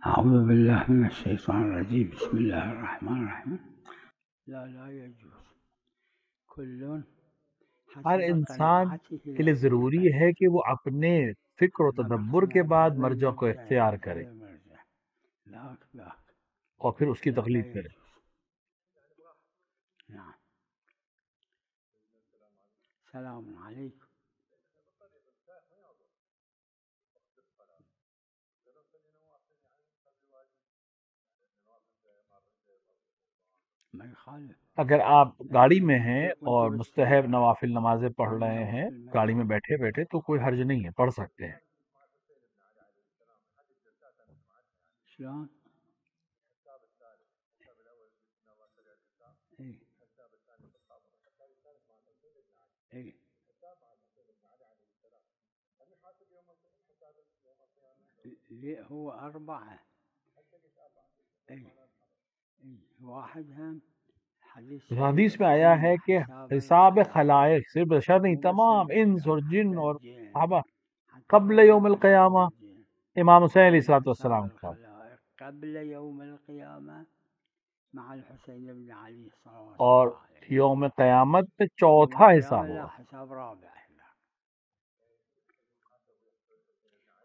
أعوذ بالله من الشيطان الرجيم بسم الله الرحمن الرحيم لا يجوز كل ہر حسب انسان قناعته کے لیے ضروری الحقيقة ہے کہ وہ اپنے فکر و مع تدبر کے اختلاف بعد هذا مرجع کو المرجع اختیار کرے هذا المرجع لا اور پھر اس کی لا تقلید کرے۔ يجوز. نعم. سلام عليكم. ما يخالف. اگر آپ گاڑی میں ہیں كنت اور مستحب بالسيارة نوافل نمازیں پڑھ رہے ہیں والنوافل ما گاڑی میں يخالف. بیٹھے بیٹھے تو کوئی حرج نہیں ہے، پڑھ سکتے ہیں۔ شلون؟ اي اي هو 4. اي واحد هم حديث اس شريف حدیث میں آیا ان ہے کہ حساب حساب الخلائق خلائق صرف بشر نہیں، مو بس تمام انس اور البشر جن حتى اور الجن صحابہ حتى قبل یوم البشر القیامہ، والجن امام حسین علیہ ان الصلوۃ حساب والسلام کا۔ الخلائق قبل يوم القيامة مع الحسين بن علي صلوات اور الله عليه. یوم قیامت پہ يوم چوتھا القيامة حساب لا ہوگا، حساب رابع هنا.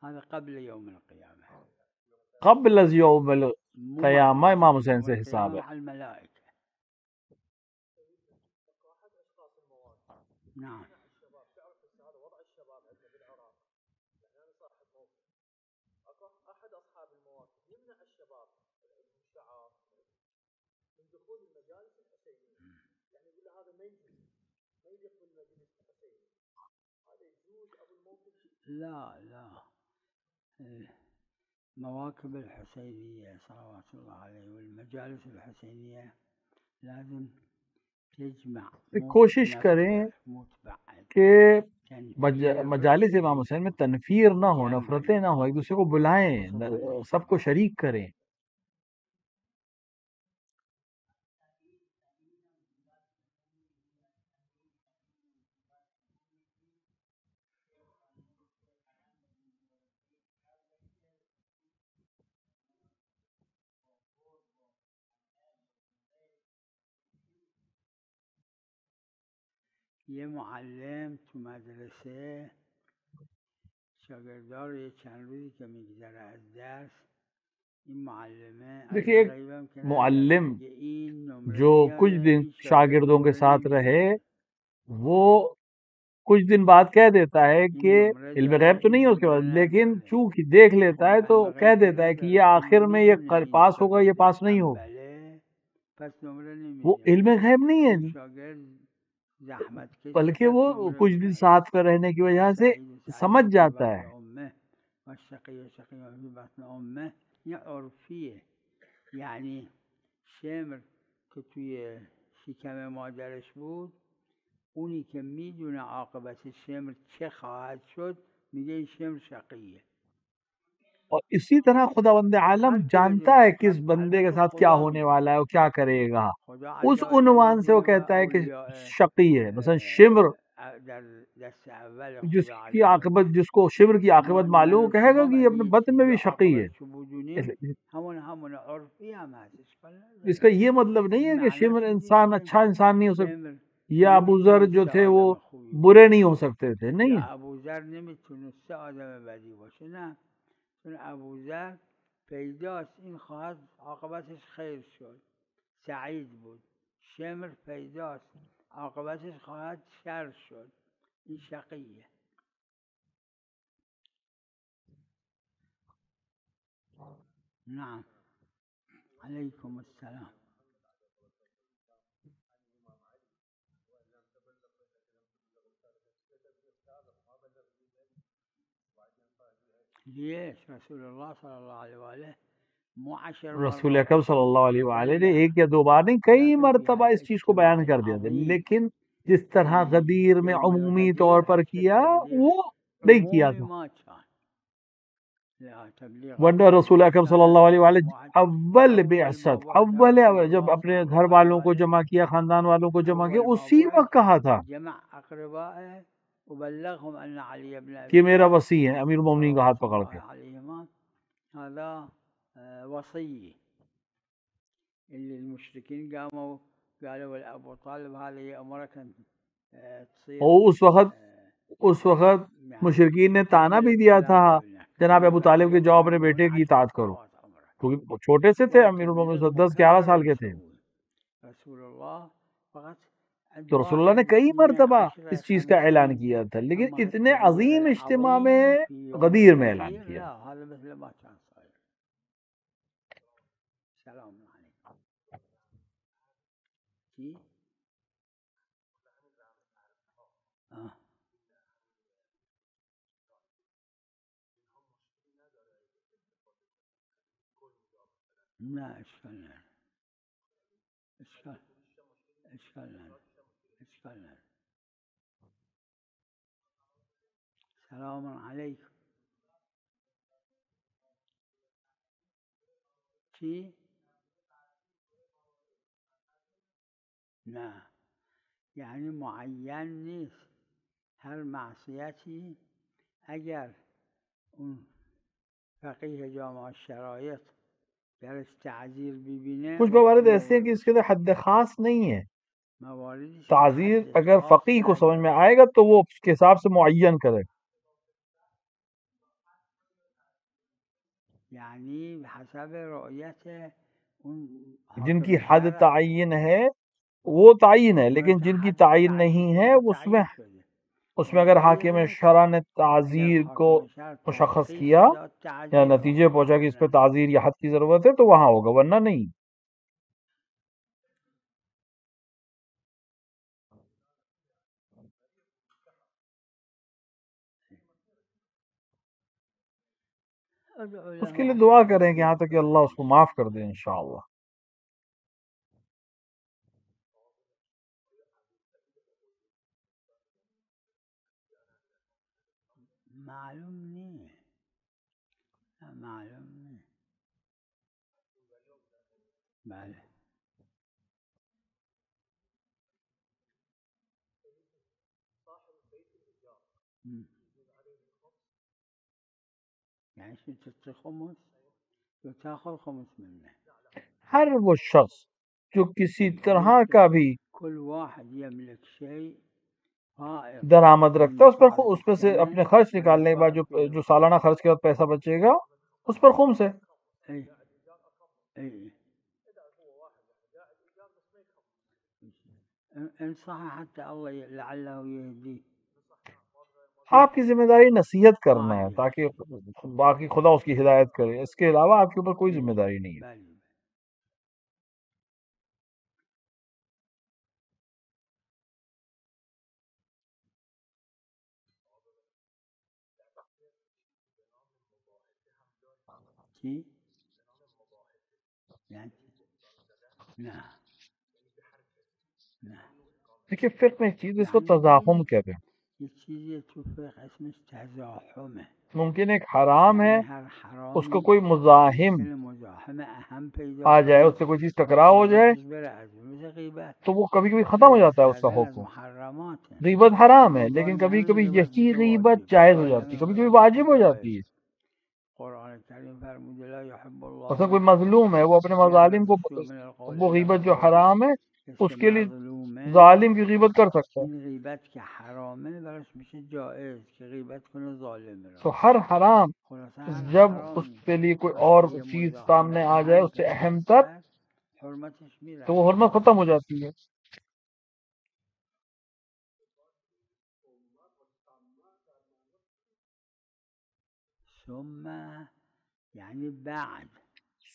هذا قبل يوم القيامة قبل از یوم مو مع القیامہ امام الحسين. حسین يوم سے حساب القيامة ہے۔ مع الملائكة. نعم. لا مواكب الحسينية صلوات الله عليه والمجالس الحسينية لازم تجمع مو کوشش کریں تنفر مو تبعد. کہ تنفير مجالس امام حسین میں تنفیر نہ ہو، جمع نفرتیں نہ ہو، ایک دوسرے کو بلائیں، سب کو شریک کریں۔ یه معلم تو مدرسه شاگردار یه چند روزی که میگذره از درس این معلمه دیکھیے ایک غیبم که معلم میگه این نمره جو کچھ میاره دن این شاگرد شاگردوں کے نمره ساتھ رہے، نمیاره وہ کچھ دن بعد کہہ دیتا ہے این کہ نمره علم داره غیب تو نہیں این ہے اس کے نمره پاس، لیکن نداره. چونکہ دیکھ لیتا ہے خب تو علم کہہ غیب که دیتا ہے کہ یہ نداره اما آخر میں میدونه یہ این پاس ہوگا، یہ شاگرد پاس نہیں ہوگا۔ تنبله پس نمره وہ نمیده. علم غیب نہیں ہے اون جی، شاگرد زحمت کشه بلکہ پس وہ نمره کچھ دن میده. ساتھ پہ رہنے کی وجہ سے سعید سمجھ فی جاتا بطن ہے۔ امه و شقی فی بطن امه این عرفیه. یعنی شمر که توی شکم مادرش بود اونی که میدونه عاقبت شمر چه خواهد شد میگه این شمر شقیه. اور اسی طرح خداوند عالم هر کی جانتا بده ہے کس بندے کے البته ساتھ کیا خدا ہونے میدونه. والا ہے، وہ کیا کرے گا، خدا اس عجائب عنوان سے وہ میدونه و کہتا ہے کہ اولیاء شقی ہے۔ مثلا شمر در دست اول جس خدا کی عز عاقبت، جس کو شمر کی ما عاقبت معلوم، وہ کہے گا شما کہ یہ وقتی اپنے یه بطن میں چیزی بھی شقی ہے۔ عاقبتشو بدونیم همون عرفی هم هست اشکال اس کا نداره. یہ مطلب نہیں این ہے کہ شمر معناش نیست انسان که اچھا انسان نہیں ہو سکتا، شمر یا ابو ذر جو تھے وہ آدم خوبی برے باشه نہیں ہو سکتے تھے، نہیں یا ہے۔ ابوذر نمیتونسته آدم بدی باشه. نه، چون ابوذر پیداست این خواهد عاقبتش خیر شد، سعید بود. شمر پیداست عاقبتش خواهد شر شد، این شقیه. نعم. علیکم السلام. لیش رسول اللہ صلی اللہ علیہ وآلہ مو 10 رسول مرات اکرم صلی اللہ علیہ وآلہ نے بلغ ایک یا دو بار نہیں، کئی ولكن في مرتبہ هذا اس چیز کو بیان الاجتماع کر دیا تھا، العظيم لیکن جس طرح غدیر میں يوم عمومی طور الغدير پر حج کیا التبلیغ وہ نہیں کیا عمومی تھا، ما كان. لا تبلیغ ورنہ رسول اکرم صلی اللہ علیہ وآلہ واحد اول اول ما بعثت، بعث اول رسول جب الله اپنے صلی گھر اللہ علیہ والوں کو وآلہ جمع کیا، خاندان والوں کو جمع کیا، اول ما اسی بعث وقت کہا تھا جمع اقربائه وبلغهم ان علي بن کہ ابي میرا طالب وصی ہے، امیر المومنین کا ہاتھ صلوات پکڑ کے۔ الله عليهما هذا وصية اللي المشركين قاموا قالوا أبو طالب هذا يأمرك أن تصير اور اس وقت مشرکین نے تانا بھی دیا تھا جناب ابو طالب کے جاؤ اپنے بیٹے کی اطاعت کرو، کیونکہ وہ چھوٹے سے تھے، امیر المومنین 10-11 سال کے تھے. تو رسول اللہ نے کئی مرتبہ اس چیز کا اعلان کیا تھا، لیکن اتنے عظیم اجتماع میں غدیر میں اعلان کیا. لا اشكال نہیں، اشكال نہیں. سلام علیکم. چی؟ نه یعنی معین نیست، هر معصیتی اگر اون فقیه جامع شرایط درش تعذیر ببینه، کچھ موارد ایسے ہیں کہ اس کے اندر حد خاص نہیں ہے. تعذیر اگر فقیہ کو سمجھ میں آئے گا تو وہ اس کے حساب سے معین کرے، یعنی حسب رؤیت جن کی حد تعین ہے وہ تعین ہے، لیکن جن کی تعین نہیں ہے اس میں اگر حاکم شرع نے تعذیر کو مشخص کیا یا نتیجے پہنچا کہ اس پہ تعذیر یا حد کی ضرورت ہے تو وہاں ہوگا، ورنہ نہیں. اس کے لیے دعا کریں کہ یہاں تک کہ اللہ اس کو معاف کر دے انشاءاللہ. معلوم نہیں، معلوم نہیں. بله يعني شو تعطي خمس وتاخذ خمس منه. ہر وہ شخص جو کسی طرح کا بھی كل واحد يملك شيء درآمد رکھتا ہے اس پہ سے اپنے خرچ نکالنے کے بعد جو سالانہ خرچ کے بعد پیسہ بچے گا اس پر خمس ہے. ان صح حتى الله لعله يهديه. آپ کی ذمہ داری نصیحت کرنا ہے تاکہ باقی خدا اس کی ہدایت کرے، اس کے علاوہ آپ کے اوپر کوئی ذمہ داری نہیں ہے. جی نہ دیکھیے فقہ میں ایک چیز اس کو تزاحم کہتے ہیں. یہ چیزیں تو فقہ اسمش تزاحم ہے. ممکن ایک حرام ہے اس کو کوئی مزاحم آ جائے، اس سے کوئی چیز ٹکراؤ ہو جائے تو وہ کبھی کبھی ختم ہو جاتا ہے اس کا حکم. غیبت حرام ہے لیکن کبھی کبھی یہی غیبت جائز ہو جاتی ہے، کبھی کبھی واجب ہو جاتی ہے. مثلا کوئی مظلوم ہے، وہ اپنے مظالم کو، وہ غیبت جو حرام ہے اس کے لیے ظالم کی غیبت کر سکتا ہے. غیبت که حرامه براش میشه جائز که غیبت کنه ظالم را. تو ہر حرام جب اس کے لیے کوئی اور چیز سامنے آ جائے اس سے اہم تر تو وہ حرمت ختم ہو جاتی ہے. ثم یعنی بعد،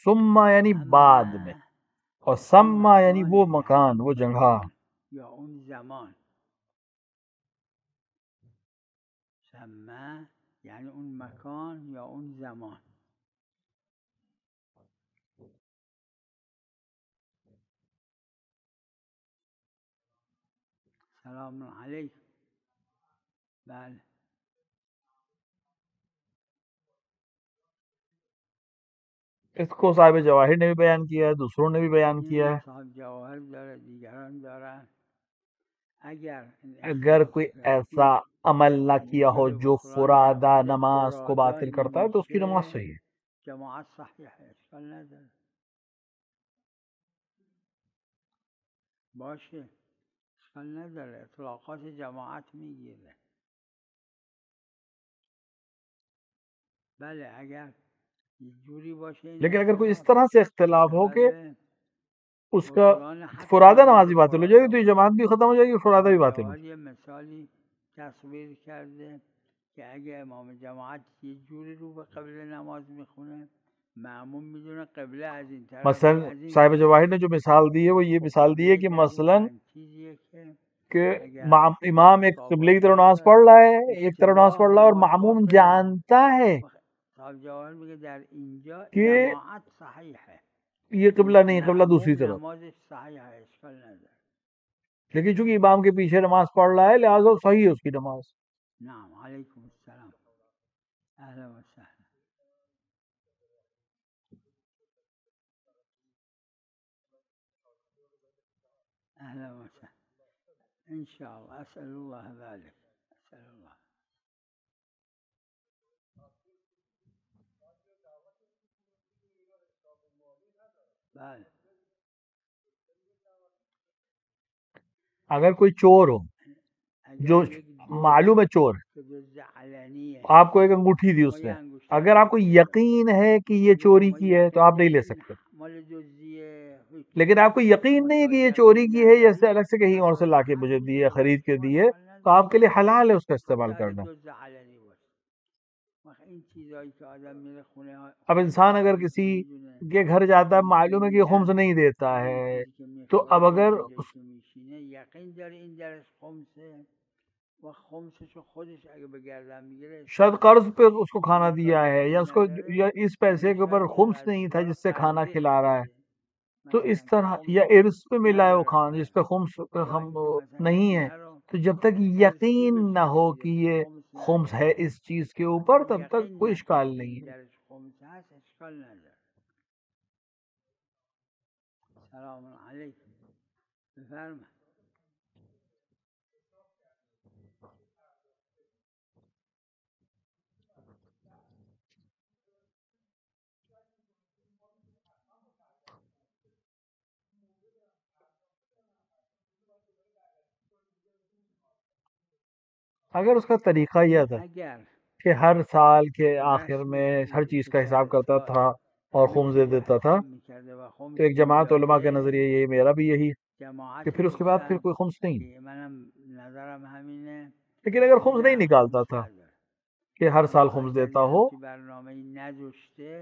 ثم یعنی بعد میں، اور سما یعنی وہ مکان، وہ جگہ یا اون زمان. سما یعنی اون مکان یا اون زمان. سلام علیکم. بله اس کو صاحب جواہر نے بھی بیان کیا ہے، دوسروں نے بھی بیان کیا ہے. صاحب جواہر داره، دیگران دارن. اگر کوئی ایسا عمل نہ کیا ہو جو فرادہ نماز کو باطل کرتا ہے تو اس کی نماز صحیح ہے. جماعت صحیح ہے، اشکال نداره. باشه اشکال نداره، اطلاقات جماعت میگیره. بله اگر یه جوری باشه این لیکن اگر کوئی اس اختلاف طرح سے اختلاف ہو کہ سبب اس کا بطلان حتی فرادہ نمازی نماز باطل ہو جائے گی تو یہ فرادہ. جماعت بھی ختم ہو جائے گی اور فرادہ بھی باطل ہو جواهر جائے یه مثالی تصویر کرده که اگه امام جماعت یه جوری رو به قبله نماز میخونه، معموم میدونه قبله از این گی. طرف مثلا از این صاحب طرف. جواہر نے جو مثال دی ہے وہ یہ خب مثال دی ہے قبله کہ که از این مثلا چند چیزیه که کہ اگر امام ایک قبلے کی طرف نماز پڑھ رہا ہے، ایک طرف نماز پڑھ رہا ہے اور معموم جانتا ہے صاحب جواهر میگه در اینجا کہ جماعت صحیحه، یہ قبلہ نہیں، قبلہ دوسری معموم طرف، نمازش صحیحه، اشکال نداره. لیکن چونکہ امام کے پیچھے نماز پڑھ رہا ہے لہٰذا صحیح ہے اس کی نماز. نعم علیکم السلام، اهلا وسهلا. اهلا وسهلا ان شاء الله، اسال الله ذلك، اسال الله. بله اگر کوئی چور ہو جو اگر یک معلوم ہے چور ہے، که جز علنیه آپ کو ایک انگوٹھی دی شما اس یه نے، انگشتر اگر آپ کو گرفتی یقین ہے کہ یہ میگه چوری شما کی ہے تو یقین آپ نہیں داری لے این سکتے. مال جزیه لیکن آپ کو یقین شما نہیں ہے تا کہ یہ چوری یقین کی ہے یا اس سے نداری الگ سے کہیں اور سے لا کے مجھے دی ہے، تصرف خرید کے شما دی ہے، اشکال تو نداره، آپ کے لیے حلال ہے اس کا حتی استعمال اگه کرنا. جز علنی باشه. وقت این چیزایی که آدم میره خونه اب انسان اگر کسی میدونه کے گھر جاتا ہے، این معلوم ہے کہ یہ خمس میگن نہیں دیتا یا این ہے، چیزی که تو اب میخوره یا اگر اینجایی که میشینه یقین داره این درش خمسه و خمسشو خودش اگه به گردن میگیره شاید اشکال قرض نداره. پہ اس کو کھانا اگه دیا ہے یا قرض اس کو نداره یا اس پیسے میگه کے اوپر شاید یه خمس نہیں تھا قرضدار جس سے کھانا قرضش کھلا رہا ہے، بده تو اس مثلا که طرح یا خمسش ارث پہ ملا ہے وہ نداره کھانا جس پہ فرد، خمس یا ہم اینکه مثلا یه نہیں ہے، خونه رو تو جب تک ارثی یقین نہ بهش ہو رسیده کہ که یہ خمس خمس ہے نداره، اس چیز کے وقتی اوپر، تب تک یقین کوئی نکنه اشکال که نہیں این ہے. درش خمس هست اشکال نداره. سلام علیکم، بفرمایید. اگر اس کا طریقہ یہ تھا اگر کہ ہر سال کے آخر رسمی میں ہر بود چیز که کا حساب سر کرتا سال تھا اور همه خمس چیز دے رو دیتا تھا، حساب میکرده و خمس تو ایک جماعت علماء کا نظریہ میداده، یہی، میرا بھی یہی، کہ جماعت پھر اس کے بعد پھر گفتن کوئی خمس نہیں. که منم نظرم همینه لیکن اگر که خمس نہیں نه نکالتا خمس تھا برداره. کہ ہر سال یا خمس اگر دیتا یه ہو، همچی برنامه‌ای نداشته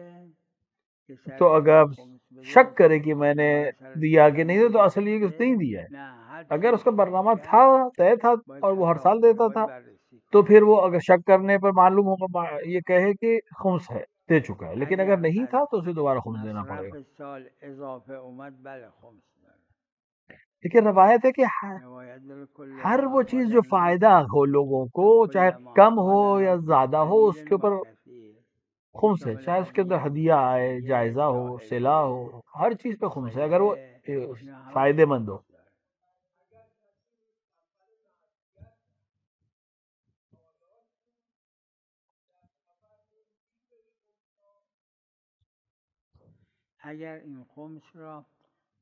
که تو سر اگر سال خمس شک بده کرے کہ میں نے یا سر دیا سال کہ هم نہیں دیا، تو اصل یہ کہ اس نے نہیں نداشته، دیا ہے. نه ہر اگر اس چیزی کا که برنامہ فکر تھا، کرد طے تھا باید اور وہ ہر حساب سال کنه، دیتا باید تھا، بررسی تو کنه. پھر وہ اگر شک کرنے پر معلوم ہوگا یہ کہے کہ خمس ہے، دے چکا ہے. لیکن اگر اگر نہیں از تھا تو اسے دوبارہ خمس دینا پڑے گا. مصرف سال اضافه اومد بله خمس داره. لیکن روایت ہے کہ روایت داره کل ہر ما وہ چیز جو افادنا فائدہ ہو لوگوں کو، چاہے کل ما کم ہو یا افادنا فی زیادہ ہو، اس قلیل کے و اوپر کثیر خمس ہے. شامل چاہے اس کے اندر ہدیہ آئے، هدیه جائزہ ہو، صلہ ہو، جائزه ہر چیز پہ خمس ہے اگر وہ وقفه، اینا همش فائدے مند ہو. خمس داره. اگر این خمس را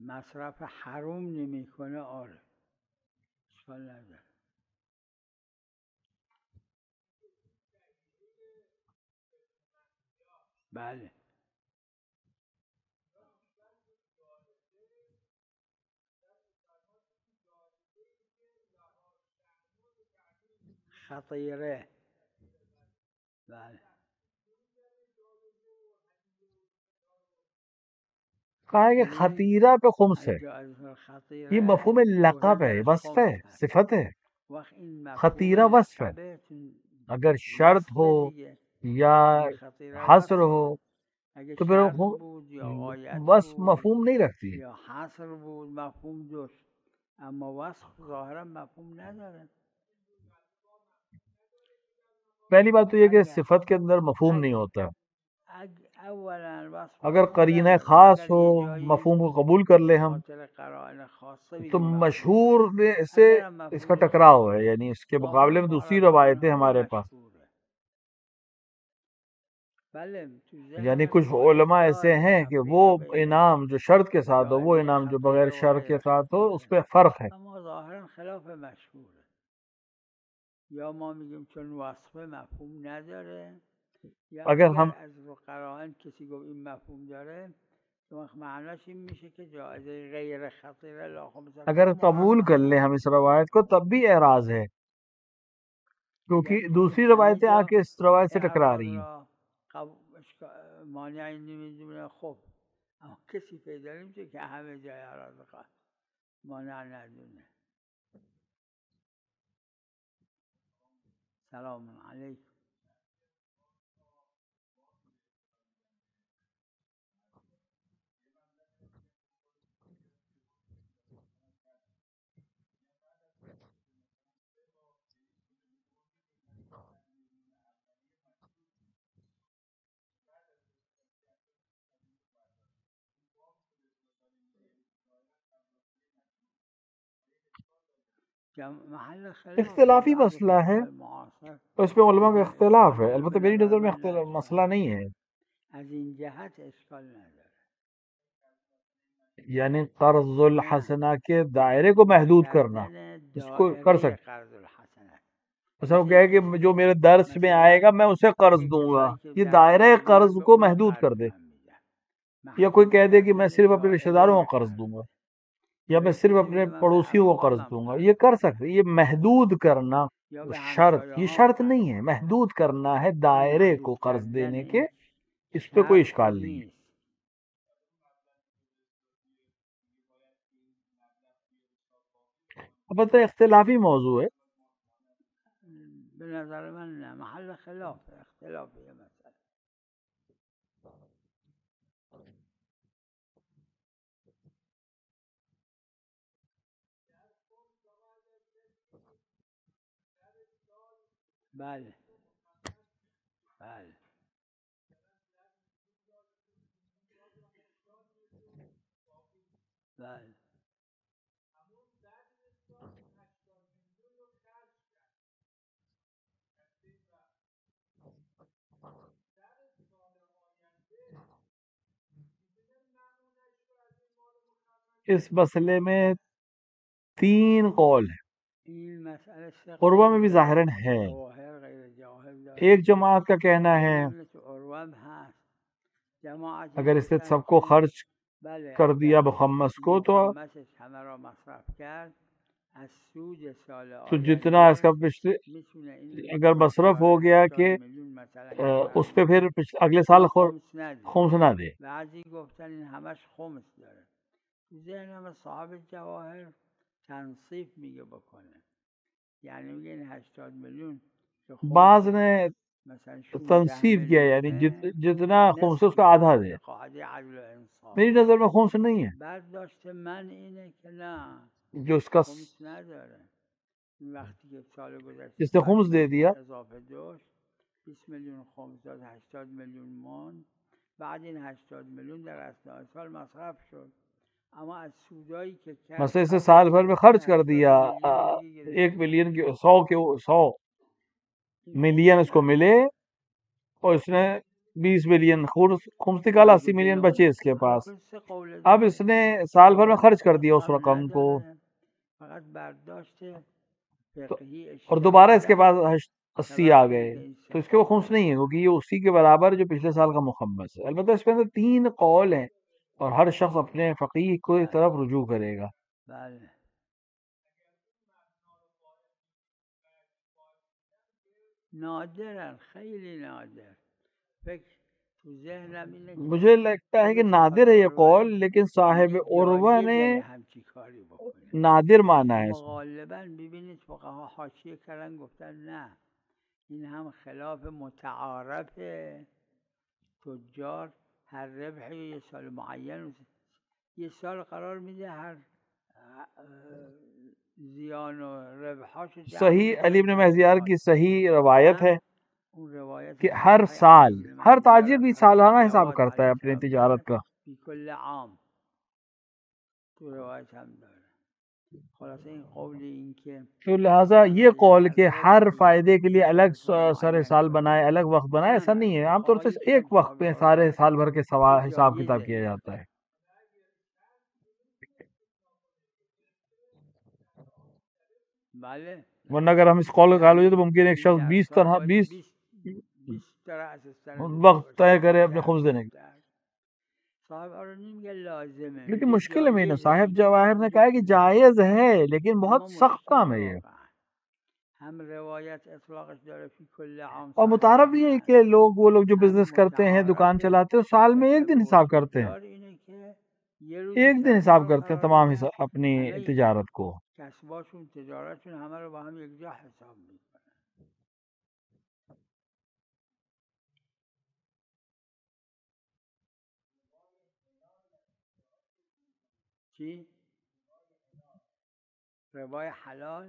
مصرف حروم نمیکنه آره اشکال نداره. بله خطیره، بله کہا ہے کہ خطیرہ پہ خمس ہے. الجائز یہ الخطیره مفہوم لقب ہے، درش وصف ہے، خمس هست. صفت ہے. وقت این مفهوم خطیرہ وصف ہے، لقبه اگر شرط ہو وصف دیگه، یا این خطیره حصر وصفه. ہو اگه تو پھر شرط وہ بود یا غایت وصف بود مفہوم نہیں رکھتی. یا حصر بود مفهوم داشت، اما وصف ظاهرا مفهوم نداره. پہلی بات تو یہ کہ اگر صفت کے اندر مفہوم نہیں ہوتا. اولا وصف اگر مفهوم قرینہ نداره، خاص مگر ہو، یه جایی مفہوم کو قبول کر لیں به ہم، خاطر قرائن خاصه تو بگیم مفهوم مشہور داره. سے اگرم اس کا مفهومش ٹکراؤ ہے، نباشه یعنی اس کے معمولا مقابلے میں ما دوسری را روایتیں زبانهای ہمارے پاس. مشهوره. یعنی کچھ علماء ایسے ہیں کہ وہ انعام جو شرط کے ساتھ ہو، وہ انعام جو بغیر شرط کے ساتھ ہو، اس پہ فرق ہے. اما ظاہراً خلاف مشهوره، یا ما میگیم چون وصفه مفهوم نداره، یا اگر ہم از قرائن کسی گفت این مفهوم داره، تو معناش این میشه که جایزه غیر خطیره لاخم. اگر قبول کر لیں ہم اس روایت کو تب بھی اعراض ہے، کیونکہ دوسری روایتیں آ کے اس روایت سے ٹکرا رہی ہیں. مانعی نمیدونه. خب اما کسی پیدا نمیشه که همه جای اعراض مانع ندونه. سلام علیکم. اختلافی مسئلہ ہے، تو اس پہ علماء کا اختلاف ہے. البتہ میری نظر میں مسئلہ نہیں ہے. یعنی قرض الحسنہ کے دائرے کو محدود کرنا، اس کو کر سکتے. ایسا وہ کہے کہ جو میرے درس میں آئے گا میں اسے قرض دوں گا، یہ دائرہ قرض کو محدود کر دے. یا کوئی کہہ دے کہ میں صرف اپنے رشتہ داروں کو قرض دوں گا، یا میں صرف اپنے پڑوسیوں کو قرض دوں گا. یہ کر سکتے. یہ محدود کرنا شرط، یہ شرط نہیں ہے، محدود کرنا ہے دائرے کو قرض دینے کے. اس پہ کوئی اشکال نہیں ہے. البتہ اختلافی موضوع ہے. بنظر من نه، محل خلاف اختلاف یہ مسئلہ. بله بله بله. اس مسئلے میں 3 قول ہیں. عروہ میں بھی ظاہراً ہے. ایک جماعت کا کہنا ہے اگر اس نے سب کو خرچ کر دیا بخمس کو تو جتنا اس کا پچھلے اگر مصرف ہو گیا کہ اس پہ پھر اگلے سال خمس نہ دے. ذهنم صاحب جواهر تنصیف میگه بکنه، یعنی میگه این 80 میلیون. بعض نے تنصیف کیا یعنی جتنا خمس اس کا آدھا دے. میری نظر میں خمس نہیں ہے. برداشت من اینه که نه، جو اس کا خمس نداره. وقتی که سال گذشته جس نے خمس دے دیا اضافه داشت 20 میلیون خمس داد، 80 میلیون موند. بعد این 80 میلیون در اثناء سال مصرف شد. مثلا اسے سال بھر میں خرچ کر دیا 1 ملین کی 100 ملین اس کو ملے، اور اس نے 20 ملین خمس نکالا، 80 ملین بچے اس کے پاس. اب اس نے سال بھر میں خرچ کر دیا اس رقم کو، اور دوبارہ اس کے پاس 80 آ گئے، تو اس کے وہ خمس نہیں ہے، کیونکہ یہ اسی کے برابر جو پچھلے سال کا مخمس ہے. البتہ اس کے اندر 3 قول ہیں، اور ہر شخص اپنے فقیہ کو اس طرف رجوع کرے گا. نادر، خیلی نادر. مجھے لگتا ہے کہ نادر ہے یہ قول، لیکن صاحب عروہ نے نادر مانا ہے. غالباً ببینید فقها حاشیه کردن گفتن نه، این هم خلاف متعارف تجار. هر ربح یه سال معین، یه سال قرار میده هر زیان و ربحاشو. صحیح علی بن مہزیار کی صحیح روایت ہے کہ ہر سال ہر تاجر بھی سالانہ حساب کرتا ہے اپنی تجارت کا. کل عام تو روایت ہم داره. تو لہٰذا یہ قول کہ ہر فائدے کے لیے الگ سر سال بنائے، الگ وقت بنائے، ایسا نہیں ہے. عام طور سے ایک وقت پہ سارے سال بھر کے حساب کتاب کیا جاتا ہے. ورنہ اگر ہم اس قول کا قائل ہو جائے تو ممکن ہے ایک شخص 20 وقت طے کرے اپنے خبز دینے کے. لیکن مشکل ہے نا. صاحب جواہر نے کہا کہ جائز ہے لیکن بہت سخت کام ہے یہ. اور متعارف بھی ہے کہ وہ لوگ جو بزنس کرتے ہیں، دکان چلاتے ہیں، سال میں ایک دن حساب کرتے ہیں، ایک دن حساب کرتے ہیں تمام اپنی تجارت کو. ربای حلال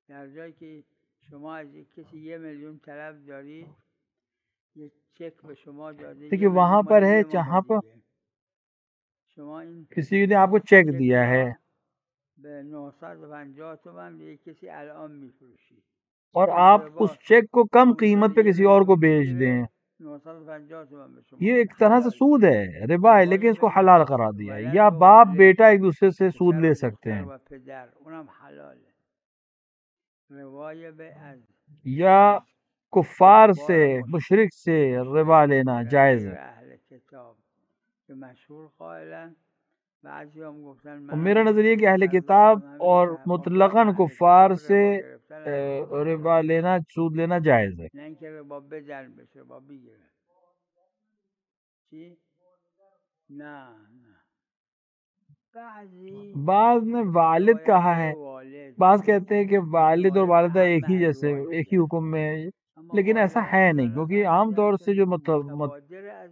در جایی که شما از کسی 1 میلیون طلب دارید، یک چک به شما داده. دیکھیے وہاں پر ہے جہاں پر کسی نے آپ کو چیک دیا ہے به 950 تومان به کسی الان میفروشید اور آپ اس چیک کو کم قیمت پہ کسی اور کو بیچ دیں، 950 تومان به شما. یہ ایک طرح سے سود ہے، ربا ہے، لیکن اس کو حلال قرار دیا ہے. یا باپ بیٹا ایک دوسرے سے سود لے سکتے ہیں، یا کفار سے، مشرک سے ربا لینا جائز ہے. اور میرا نظریہ کہ اہل کتاب اور مطلقاً کفار سے ربا لینا، سود لینا جائز ہے. بعض نے والد کہا ہے، بعض کہتے ہیں کہ والد اور والدہ ایک ہی جیسے، ایک ہی حکم میں ہے، لیکن ایسا ہے نہیں. کیونکہ عام طور سے جو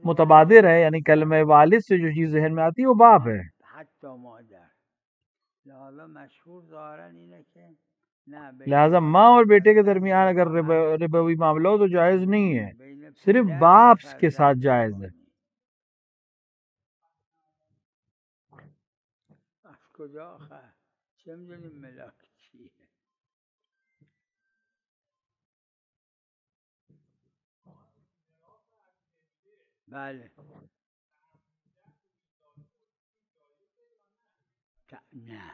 متبادر ہے، یعنی کلمہ والد سے جو چیز ذہن میں آتی ہے وہ باپ ہے. لہذا ماں اور بیٹے کے درمیان اگر ربوی معاملہ ہو تو جائز نہیں ہے، صرف باپ کے ساتھ جائز ہے. بله نه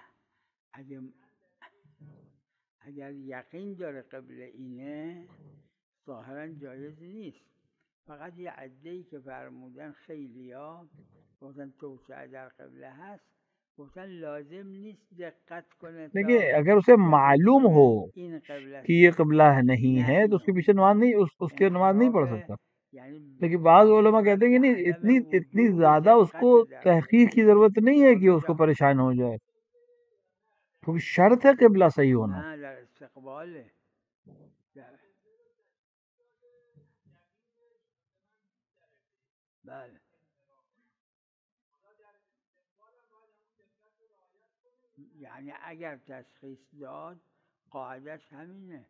اگر یقین داره قبله اینه ظاهرا جایز نیست. فقط یه عده‌ای که فرمودن خیلیا گفتن توسعه در قبله هست، گفتن لازم نیست دقت کنه. دیکھیے اگر اسے معلوم ہو کہ یہ قبلہ نہیں ہے تو اس کے پیچھے نماز نہیں، اس کے نماز نہیں پڑھ سکتا. لیکن بعض علماء کہتے ہیں کہ نہیں، اتنی زیادہ اس کو تحقیق کی ضرورت نہیں ہے کہ اس کو پریشان ہو جائے، کیونکہ شرط ہے قبلہ صحیح ہونا. یعنی اگر تشخیص داد قاعدش همینه.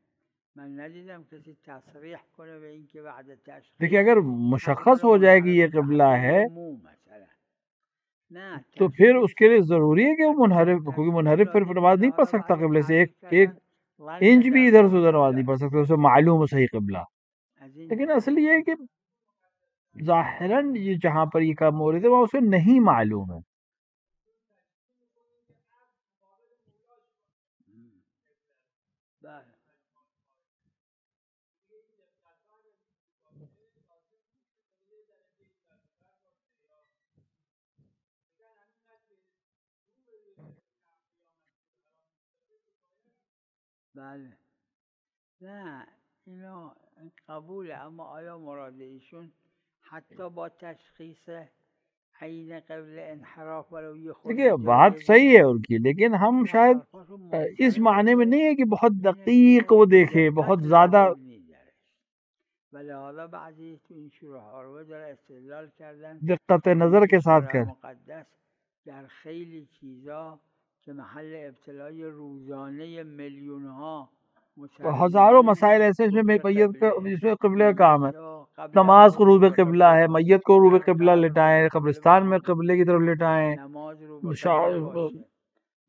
من ندیدم کسی تصریح کنه به این که بعد تشخیص. دیکھیے اگر مشخص ہو جائے کہ یہ قبلہ ہے تو پھر اس کے لیے ضروری ہے کہ وہ منحرف، کیونکہ منحرف پھر نماز نہیں پڑھ سکتا قبلے سے، ایک انچ بھی ادھر سے ادھر نماز نہیں پڑھ سکتا، اسے معلوم ہو صحیح قبلہ. لیکن اصل یہ ہے کہ ظاہراً یہ جہاں پر یہ کام ہو رہے تھے وہاں اسے نہیں معلوم ہے. بله نه اینا قبوله، اما آیا مراد ایشون حتی با تشخیص عین قبل انحراف ولو یہ خود؟ دیکھیے بات صحیح ہے ان کی، لیکن ہم شاید اس معنی میں نہیں ہے کہ بہت دقیق وہ دیکھے، بہت زیادہ. لہذا بعضی تو این شروح آروه داره استدلال کردن دقت نظر کے ساتھ کر مقدس در خیلی چیزا کہ محل ابتلای روزانه میلیون ها ہزاروں مسائل ایسے جس میں میت کا، جس میں قبلہ کا کام ہے. نماز کو روبے قبلہ ہے، میت کو روبے قبلہ لٹائیں، قبرستان میں قبلے کی طرف لٹائیں،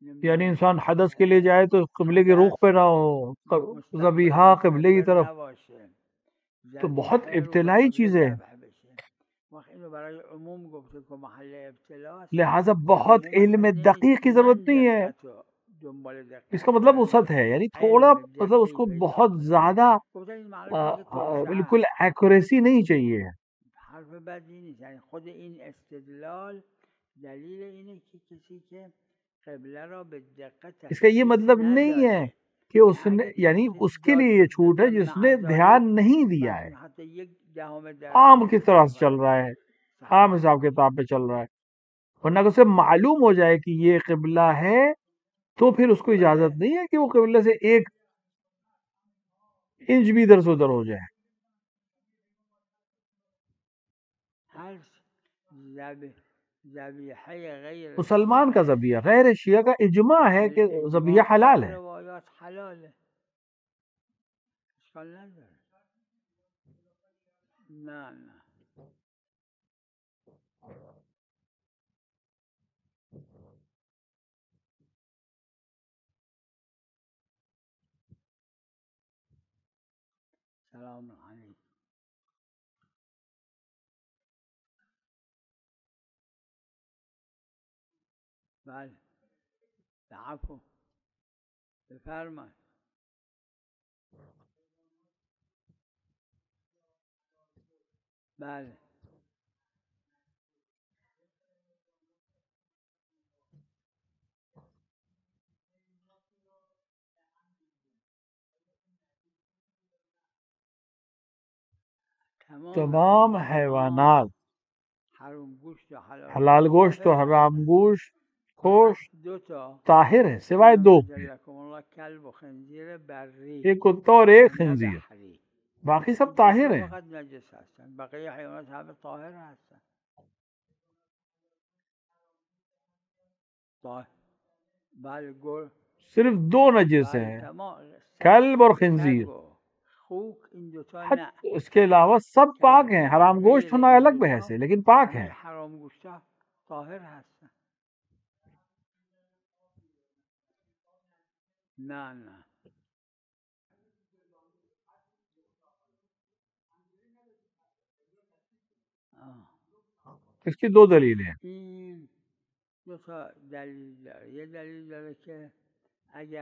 یعنی انسان حدث کے لیے جائے تو قبلے کے رخ پہ نہ ہو، ذبیحہ قبلے کی طرف، تو بہت ابتلائی چیز ہے. لہذا بہت علم دقیق کی ضرورت نہیں ہے. اس کا مطلب وسعت ہے، یعنی تھوڑا مطلب اس کو بہت زیادہ بالکل ایکوریسی نہیں چاہیے. حرف بدی نیست، یعنی خود این استدلال دلیل اینه که کسی که قبله را به دقت اس کا یہ مطلب نہیں ہے کہ اس نے، یعنی اس کے لیے یہ چھوٹ ہے جس نے دھیان نہیں دیا ہے، عام کس طرح سے چل رہا ہے، عام حساب کتاب پہ چل رہا ہے. ورنہ اگر اسے معلوم ہو جائے کہ یہ قبلہ ہے تو پھر اس کو اجازت نہیں ہے کہ وہ قبلے سے ایک انچ بھی ادھر سے ادھر ہو جائے. مسلمان کا ذبیحہ غیر شیعہ کا اجماع ہے کہ ذبیحہ حلال ہے. سلام علیکم. بله عفو بفرمایید. بله تمام حیوانات حلال گوشت و حرام گوشت طاہر ہے سوائے دو کے، ایک کتا اور ایک خنزیر، باقی سب طاہر ہیں. صرف دو نجس ہیں، کلب اور خنزیر. اس کے علاوہ سب پاک ہیں. حرام گوشت ہونا الگ بحث ہے لیکن پاک ہیں. اس کی دو دلیلیں ہیں.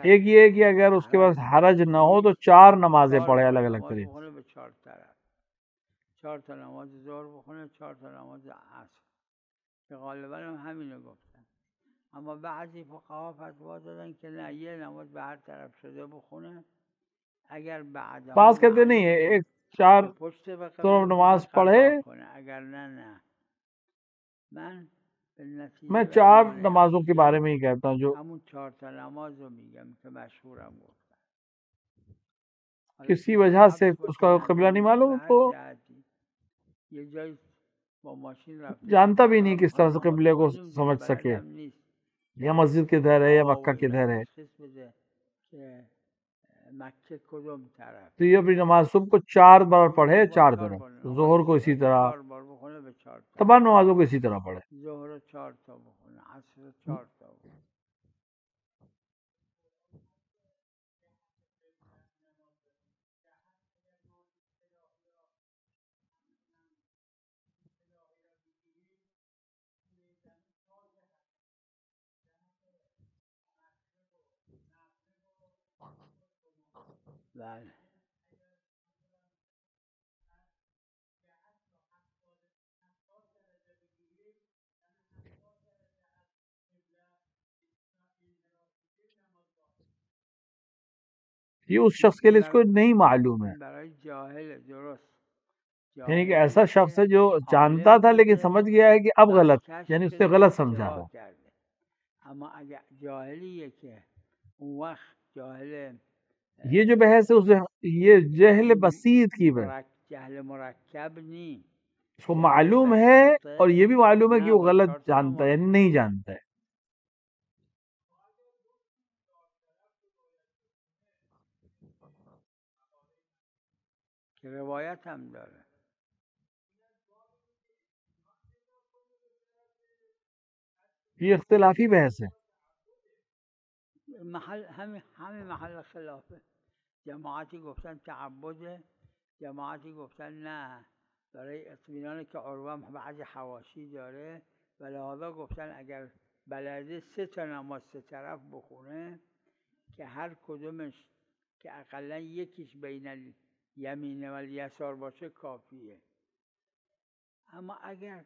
ایک یہ ہے کہ اگر اس کے پاس حرج نہ ہو تو 4 نمازیں پڑھے الگ الگ طریقے سے. 4 تا نماز ظهر بخونه، 4 تا نماز عصر که غالبا هم همینو گفتن. اما بعضی فقها فتوا دادن که نه، یه نماز به هر طرف شده بخونه. اگر بعد بعض کہتے نہیں ہے ایک 4 طرف نماز پڑھے. اگر نه میں 4 نمازوں کے بارے میں ہی کہتا ہوں جو همون 4 تا نماز رو میگم که مشهورم گفتن. کسی وجہ سے اس کا قبلہ نہیں معلوم تو جانتا بھی نہیں کس طرح سے قبلے کو سمجھ سکے، یا مسجد کدھر ہے یا مکہ کدھر ہے. تو یہ اپنی نماز صبح کو 4 بار پڑھے 4 طرف، ظہر کو اسی طرح، تمام نمازوں کو اسی طرح پڑھے. ظهر 4 تا بخونه، عصر 4 تا بخونه. بله یہ اس شخص کے لیے اس کو نہیں معلوم ہے، برای جاهل درست. یعنی کہ ایسا شخص ہے جو جانتا تھا لیکن سمجھ گیا ہے کہ اب غلط، یعنی اس نے غلط سمجھا تھا. اما اگر جاهلیه که اون وقت جاهل، یہ جو بحث ہے اسے یہ جہل بسیط کی بحث، جهل مرکب نہیں، اس کو معلوم ہے اور یہ بھی معلوم ہے کہ وہ غلط جانتا ہے یعنی نہیں جانتا ہے. که روایت هم داره. یہ اختلافی بحث ہے. همین محل خلافه. جماعتی گفتن تعبده، جماعتی گفتن نه برای اطمینان که عروه بعض حواشی داره و لحاظا گفتن اگر بلده 3 نماز 3 طرف بخونه که هر کدومش که اقلا یکیش بین الیمین و الیسار باشه کافیه. اما اگر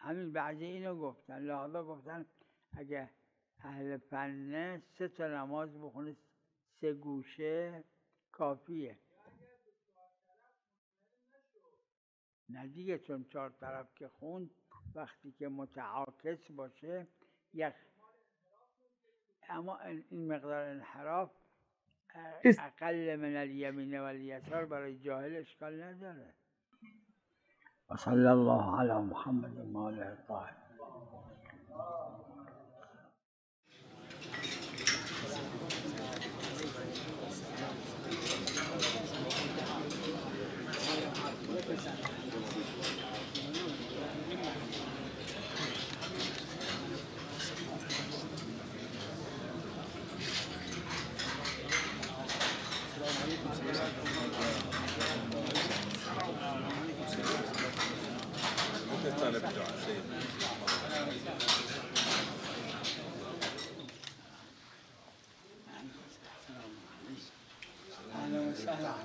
همین بعضی اینو گفتن، لحاظا گفتن اگه اهل فنه 3 نماز بخونه 3 گوشه کافیه. نه دیگه، چون 4 طرف که خوند وقتی که متعاکس باشه اما این مقدار انحراف اقل من الیمین و الیسار برای جاهل اشکال نداره. وصلی الله علی محمد و آله الطاهرین.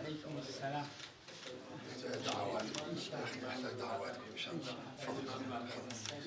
عليكم السلام. دعوات.